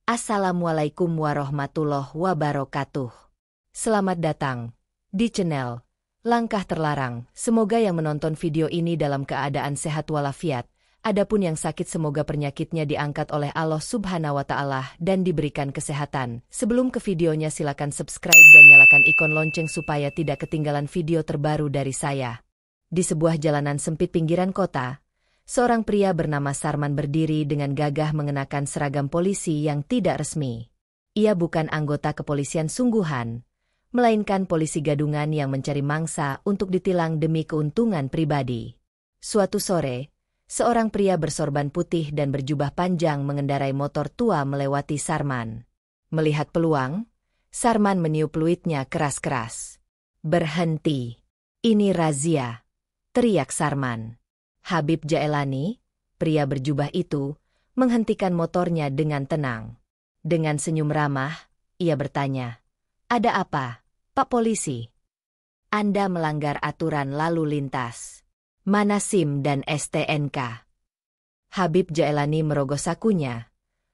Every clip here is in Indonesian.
Assalamualaikum warahmatullahi wabarakatuh. Selamat datang di channel Langkah Terlarang. Semoga yang menonton video ini dalam keadaan sehat walafiat. Adapun yang sakit semoga penyakitnya diangkat oleh Allah Subhanahu wa Ta'ala dan diberikan kesehatan. Sebelum ke videonya silakan subscribe dan nyalakan ikon lonceng supaya tidak ketinggalan video terbaru dari saya. Di sebuah jalanan sempit pinggiran kota, seorang pria bernama Sarman berdiri dengan gagah mengenakan seragam polisi yang tidak resmi. Ia bukan anggota kepolisian sungguhan, melainkan polisi gadungan yang mencari mangsa untuk ditilang demi keuntungan pribadi. Suatu sore, seorang pria bersorban putih dan berjubah panjang mengendarai motor tua melewati Sarman. Melihat peluang, Sarman meniup peluitnya keras-keras. "Berhenti! Ini razia!" teriak Sarman. Habib Jaelani, pria berjubah itu, menghentikan motornya dengan tenang. Dengan senyum ramah, ia bertanya, "Ada apa, Pak Polisi? Anda melanggar aturan lalu lintas. Mana SIM dan STNK?" Habib Jaelani merogoh sakunya,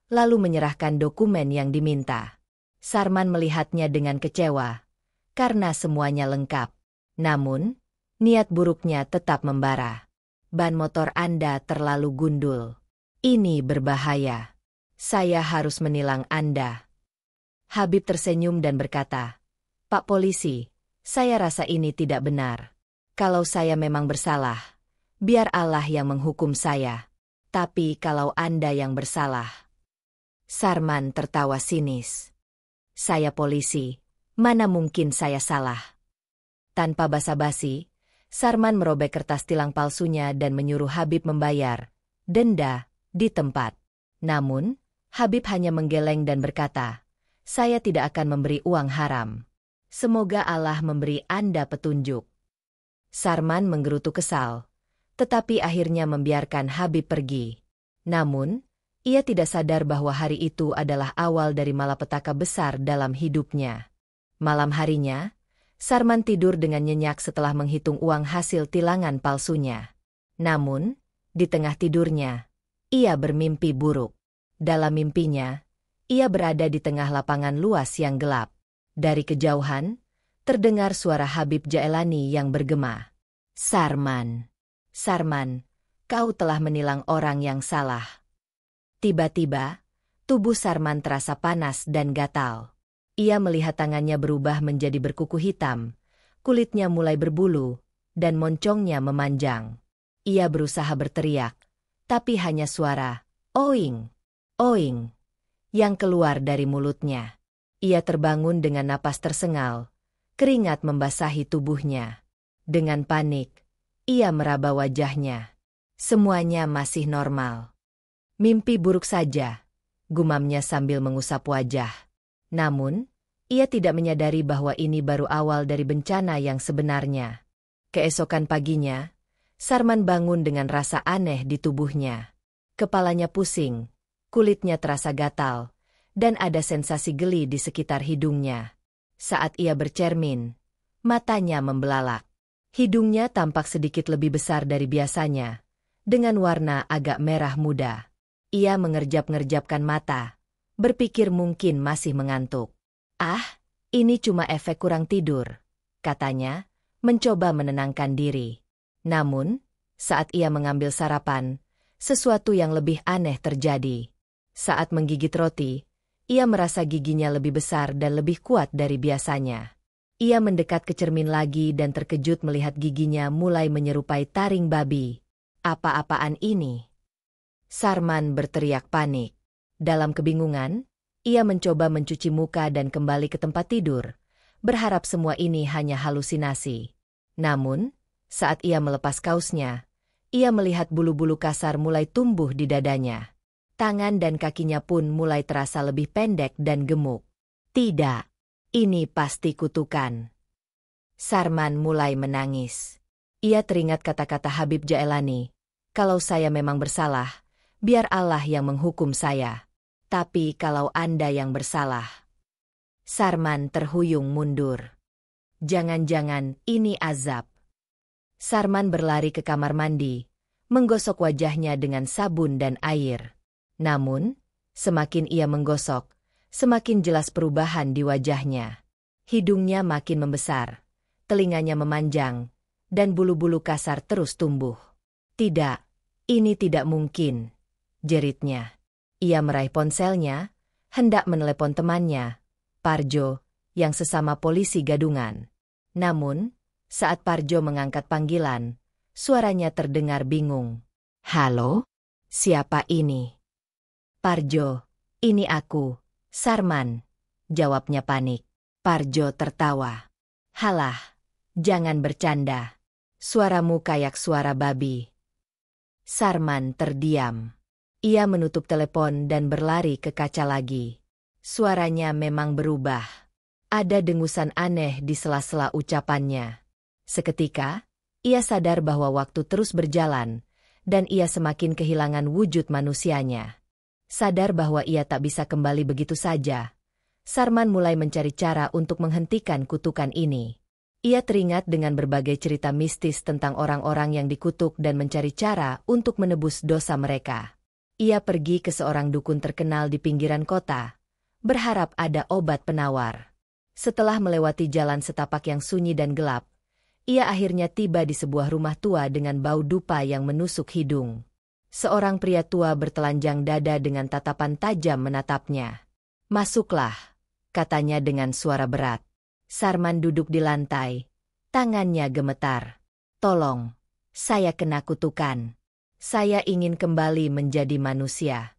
lalu menyerahkan dokumen yang diminta. Sarman melihatnya dengan kecewa, karena semuanya lengkap. Namun, niat buruknya tetap membara. "Ban motor Anda terlalu gundul. Ini berbahaya. Saya harus menilang Anda." Habib tersenyum dan berkata, "Pak Polisi, saya rasa ini tidak benar. Kalau saya memang bersalah, biar Allah yang menghukum saya. Tapi kalau Anda yang bersalah..." Sarman tertawa sinis. "Saya polisi, mana mungkin saya salah?" Tanpa basa-basi, Sarman merobek kertas tilang palsunya dan menyuruh Habib membayar denda di tempat. Namun, Habib hanya menggeleng dan berkata, "Saya tidak akan memberi uang haram. Semoga Allah memberi Anda petunjuk." Sarman menggerutu kesal, tetapi akhirnya membiarkan Habib pergi. Namun, ia tidak sadar bahwa hari itu adalah awal dari malapetaka besar dalam hidupnya. Malam harinya, Sarman tidur dengan nyenyak setelah menghitung uang hasil tilangan palsunya. Namun, di tengah tidurnya, ia bermimpi buruk. Dalam mimpinya, ia berada di tengah lapangan luas yang gelap. Dari kejauhan, terdengar suara Habib Jaelani yang bergema, "Sarman, Sarman, kau telah menilang orang yang salah." Tiba-tiba, tubuh Sarman terasa panas dan gatal. Ia melihat tangannya berubah menjadi berkuku hitam, kulitnya mulai berbulu, dan moncongnya memanjang. Ia berusaha berteriak, tapi hanya suara "oing, oing" yang keluar dari mulutnya. Ia terbangun dengan napas tersengal, keringat membasahi tubuhnya. Dengan panik, ia meraba wajahnya. Semuanya masih normal. "Mimpi buruk saja," gumamnya sambil mengusap wajah. Namun, ia tidak menyadari bahwa ini baru awal dari bencana yang sebenarnya. Keesokan paginya, Sarman bangun dengan rasa aneh di tubuhnya. Kepalanya pusing, kulitnya terasa gatal, dan ada sensasi geli di sekitar hidungnya. Saat ia bercermin, matanya membelalak. Hidungnya tampak sedikit lebih besar dari biasanya, dengan warna agak merah muda. Ia mengerjap-ngerjapkan mata, berpikir mungkin masih mengantuk. "Ah, ini cuma efek kurang tidur," katanya, mencoba menenangkan diri. Namun, saat ia mengambil sarapan, sesuatu yang lebih aneh terjadi. Saat menggigit roti, ia merasa giginya lebih besar dan lebih kuat dari biasanya. Ia mendekat ke cermin lagi dan terkejut melihat giginya mulai menyerupai taring babi. "Apa-apaan ini?" Sarman berteriak panik. Dalam kebingungan, ia mencoba mencuci muka dan kembali ke tempat tidur, berharap semua ini hanya halusinasi. Namun, saat ia melepas kaosnya, ia melihat bulu-bulu kasar mulai tumbuh di dadanya. Tangan dan kakinya pun mulai terasa lebih pendek dan gemuk. "Tidak, ini pasti kutukan." Sarman mulai menangis. Ia teringat kata-kata Habib Jaelani, "Kalau saya memang bersalah, biar Allah yang menghukum saya. Tapi kalau Anda yang bersalah..." Sarman terhuyung mundur. Jangan-jangan ini azab. Sarman berlari ke kamar mandi, menggosok wajahnya dengan sabun dan air. Namun, Semakin ia menggosok, semakin jelas perubahan di wajahnya. Hidungnya makin membesar, telinganya memanjang, dan bulu-bulu kasar terus tumbuh. "Tidak, ini tidak mungkin," jeritnya. Ia meraih ponselnya, hendak menelepon temannya, Parjo, yang sesama polisi gadungan. Namun, saat Parjo mengangkat panggilan, suaranya terdengar bingung. "Halo? Siapa ini?" "Parjo, ini aku, Sarman," jawabnya panik. Parjo tertawa. "Halah, jangan bercanda. Suaramu kayak suara babi." Sarman terdiam. Ia menutup telepon dan berlari ke kaca lagi. Suaranya memang berubah. Ada dengusan aneh di sela-sela ucapannya. Seketika, ia sadar bahwa waktu terus berjalan, dan ia semakin kehilangan wujud manusianya. Sadar bahwa ia tak bisa kembali begitu saja, Sarman mulai mencari cara untuk menghentikan kutukan ini. Ia teringat dengan berbagai cerita mistis tentang orang-orang yang dikutuk dan mencari cara untuk menebus dosa mereka. Ia pergi ke seorang dukun terkenal di pinggiran kota, berharap ada obat penawar. Setelah melewati jalan setapak yang sunyi dan gelap, ia akhirnya tiba di sebuah rumah tua dengan bau dupa yang menusuk hidung. Seorang pria tua bertelanjang dada dengan tatapan tajam menatapnya. "Masuklah," katanya dengan suara berat. Sarman duduk di lantai, tangannya gemetar. "Tolong, saya kena kutukan. Saya ingin kembali menjadi manusia."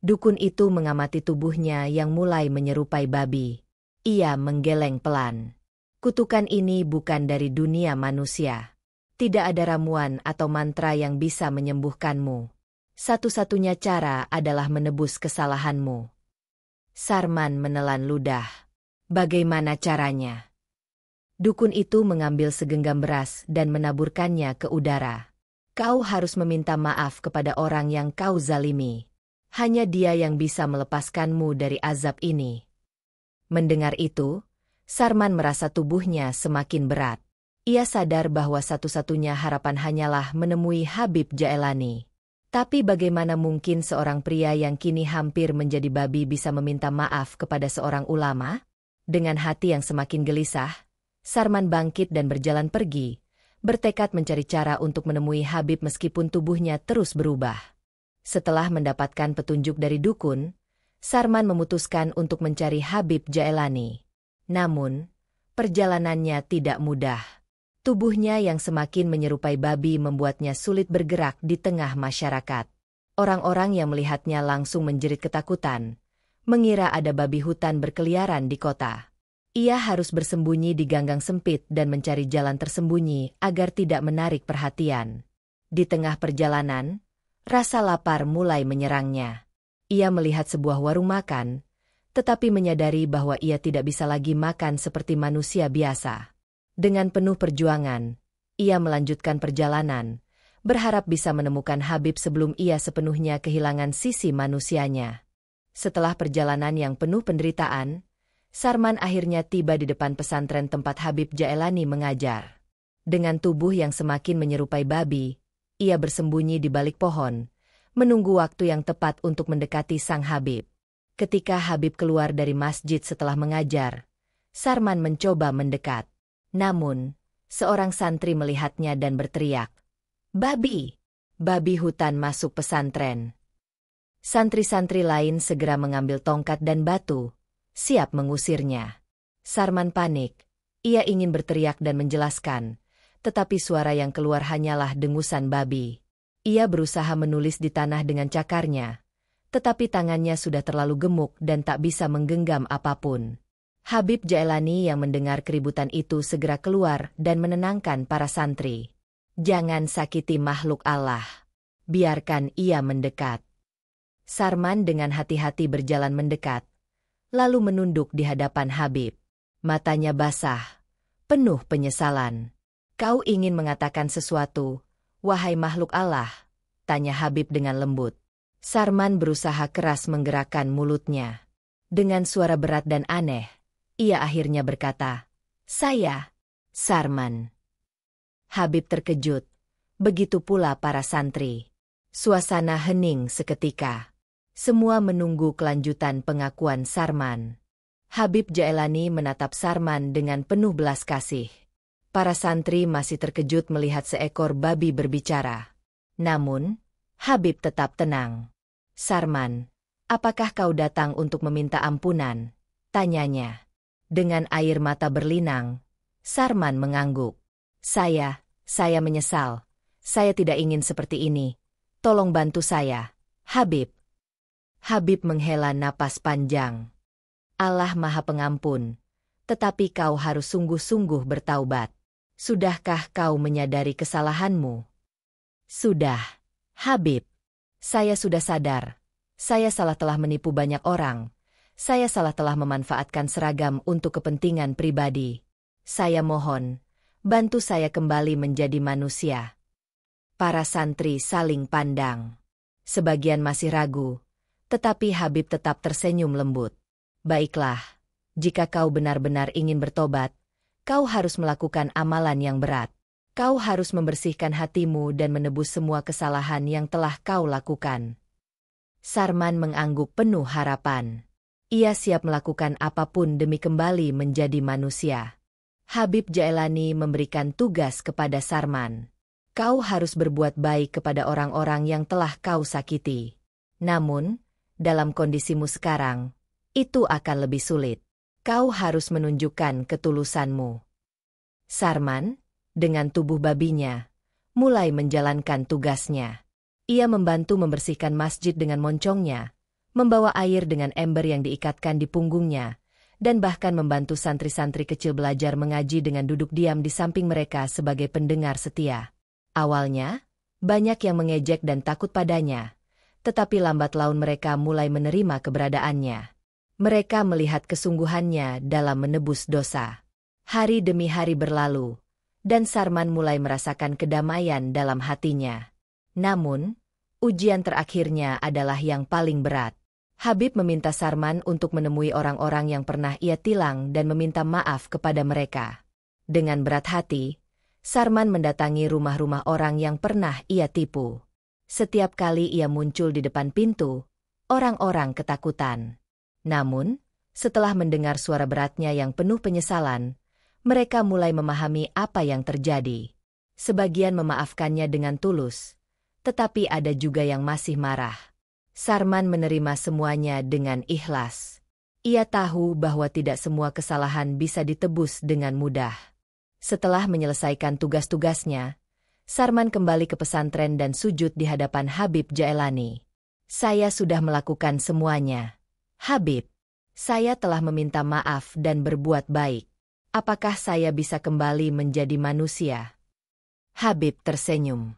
Dukun itu mengamati tubuhnya yang mulai menyerupai babi. Ia menggeleng pelan. "Kutukan ini bukan dari dunia manusia. Tidak ada ramuan atau mantra yang bisa menyembuhkanmu. Satu-satunya cara adalah menebus kesalahanmu." Sarman menelan ludah. "Bagaimana caranya?" Dukun itu mengambil segenggam beras dan menaburkannya ke udara. "Kau harus meminta maaf kepada orang yang kau zalimi. Hanya dia yang bisa melepaskanmu dari azab ini." Mendengar itu, Sarman merasa tubuhnya semakin berat. Ia sadar bahwa satu-satunya harapan hanyalah menemui Habib Jaelani. Tapi bagaimana mungkin seorang pria yang kini hampir menjadi babi bisa meminta maaf kepada seorang ulama? Dengan hati yang semakin gelisah, Sarman bangkit dan berjalan pergi, bertekad mencari cara untuk menemui Habib meskipun tubuhnya terus berubah. Setelah mendapatkan petunjuk dari dukun, Sarman memutuskan untuk mencari Habib Jaelani. Namun, perjalanannya tidak mudah. Tubuhnya yang semakin menyerupai babi membuatnya sulit bergerak di tengah masyarakat. Orang-orang yang melihatnya langsung menjerit ketakutan, mengira ada babi hutan berkeliaran di kota. Ia harus bersembunyi di ganggang sempit dan mencari jalan tersembunyi agar tidak menarik perhatian. Di tengah perjalanan, rasa lapar mulai menyerangnya. Ia melihat sebuah warung makan, tetapi menyadari bahwa ia tidak bisa lagi makan seperti manusia biasa. Dengan penuh perjuangan, ia melanjutkan perjalanan, berharap bisa menemukan Habib sebelum ia sepenuhnya kehilangan sisi manusianya. Setelah perjalanan yang penuh penderitaan, Sarman akhirnya tiba di depan pesantren tempat Habib Jaelani mengajar. Dengan tubuh yang semakin menyerupai babi, ia bersembunyi di balik pohon, menunggu waktu yang tepat untuk mendekati sang Habib. Ketika Habib keluar dari masjid setelah mengajar, Sarman mencoba mendekat. Namun, seorang santri melihatnya dan berteriak, "Babi! Babi hutan masuk pesantren!" Santri-santri lain segera mengambil tongkat dan batu, siap mengusirnya. Sarman panik. Ia ingin berteriak dan menjelaskan, tetapi suara yang keluar hanyalah dengusan babi. Ia berusaha menulis di tanah dengan cakarnya, tetapi tangannya sudah terlalu gemuk dan tak bisa menggenggam apapun. Habib Jaelani yang mendengar keributan itu segera keluar dan menenangkan para santri. "Jangan sakiti makhluk Allah. Biarkan ia mendekat." Sarman dengan hati-hati berjalan mendekat, lalu menunduk di hadapan Habib. Matanya basah, penuh penyesalan. "Kau ingin mengatakan sesuatu, wahai makhluk Allah?" tanya Habib dengan lembut. Sarman berusaha keras menggerakkan mulutnya. Dengan suara berat dan aneh, ia akhirnya berkata, "Saya, Sarman." Habib terkejut, begitu pula para santri. Suasana hening seketika. Semua menunggu kelanjutan pengakuan Sarman. Habib Jaelani menatap Sarman dengan penuh belas kasih. Para santri masih terkejut melihat seekor babi berbicara. Namun, Habib tetap tenang. "Sarman, apakah kau datang untuk meminta ampunan?" tanyanya. Dengan air mata berlinang, Sarman mengangguk. Saya menyesal. Saya tidak ingin seperti ini. Tolong bantu saya, Habib." Habib menghela napas panjang. "Allah Maha Pengampun, tetapi kau harus sungguh-sungguh bertaubat. Sudahkah kau menyadari kesalahanmu?" "Sudah, Habib. Saya sudah sadar. Saya salah telah menipu banyak orang. Saya salah telah memanfaatkan seragam untuk kepentingan pribadi. Saya mohon, bantu saya kembali menjadi manusia." Para santri saling pandang. Sebagian masih ragu, tetapi Habib tetap tersenyum lembut. "Baiklah, jika kau benar-benar ingin bertobat, kau harus melakukan amalan yang berat. Kau harus membersihkan hatimu dan menebus semua kesalahan yang telah kau lakukan." Sarman mengangguk penuh harapan. Ia siap melakukan apapun demi kembali menjadi manusia. Habib Jaelani memberikan tugas kepada Sarman. "Kau harus berbuat baik kepada orang-orang yang telah kau sakiti. Namun, dalam kondisimu sekarang, itu akan lebih sulit. Kau harus menunjukkan ketulusanmu." Sarman, dengan tubuh babinya, mulai menjalankan tugasnya. Ia membantu membersihkan masjid dengan moncongnya, membawa air dengan ember yang diikatkan di punggungnya, dan bahkan membantu santri-santri kecil belajar mengaji dengan duduk diam di samping mereka sebagai pendengar setia. Awalnya, banyak yang mengejek dan takut padanya, tetapi lambat laun mereka mulai menerima keberadaannya. Mereka melihat kesungguhannya dalam menebus dosa. Hari demi hari berlalu, dan Sarman mulai merasakan kedamaian dalam hatinya. Namun, ujian terakhirnya adalah yang paling berat. Habib meminta Sarman untuk menemui orang-orang yang pernah ia tilang dan meminta maaf kepada mereka. Dengan berat hati, Sarman mendatangi rumah-rumah orang yang pernah ia tipu. Setiap kali ia muncul di depan pintu, orang-orang ketakutan. Namun, setelah mendengar suara beratnya yang penuh penyesalan, mereka mulai memahami apa yang terjadi. Sebagian memaafkannya dengan tulus, tetapi ada juga yang masih marah. Sarman menerima semuanya dengan ikhlas. Ia tahu bahwa tidak semua kesalahan bisa ditebus dengan mudah. Setelah menyelesaikan tugas-tugasnya, Sarman kembali ke pesantren dan sujud di hadapan Habib Jaelani. "Saya sudah melakukan semuanya. Habib, saya telah meminta maaf dan berbuat baik. Apakah saya bisa kembali menjadi manusia?" Habib tersenyum.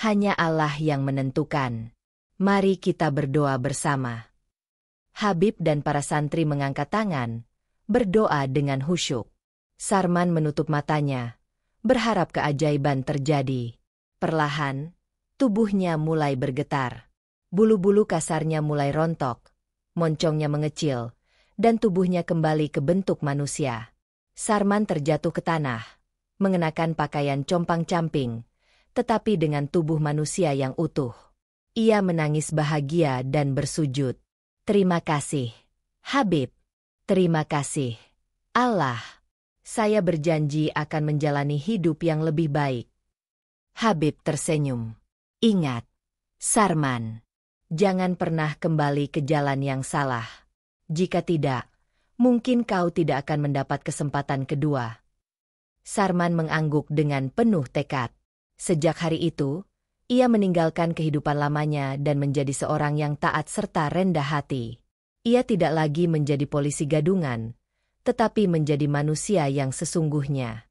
"Hanya Allah yang menentukan. Mari kita berdoa bersama." Habib dan para santri mengangkat tangan, berdoa dengan khusyuk. Sarman menutup matanya, berharap keajaiban terjadi. Perlahan, tubuhnya mulai bergetar. Bulu-bulu kasarnya mulai rontok, moncongnya mengecil, dan tubuhnya kembali ke bentuk manusia. Sarman terjatuh ke tanah, mengenakan pakaian compang-camping, tetapi dengan tubuh manusia yang utuh. Ia menangis bahagia dan bersujud. "Terima kasih, Habib. Terima kasih, Allah. Saya berjanji akan menjalani hidup yang lebih baik." Habib tersenyum. "Ingat, Sarman, jangan pernah kembali ke jalan yang salah. Jika tidak, mungkin kau tidak akan mendapat kesempatan kedua." Sarman mengangguk dengan penuh tekad. Sejak hari itu, ia meninggalkan kehidupan lamanya dan menjadi seorang yang taat serta rendah hati. Ia tidak lagi menjadi polisi gadungan, tetapi menjadi manusia yang sesungguhnya.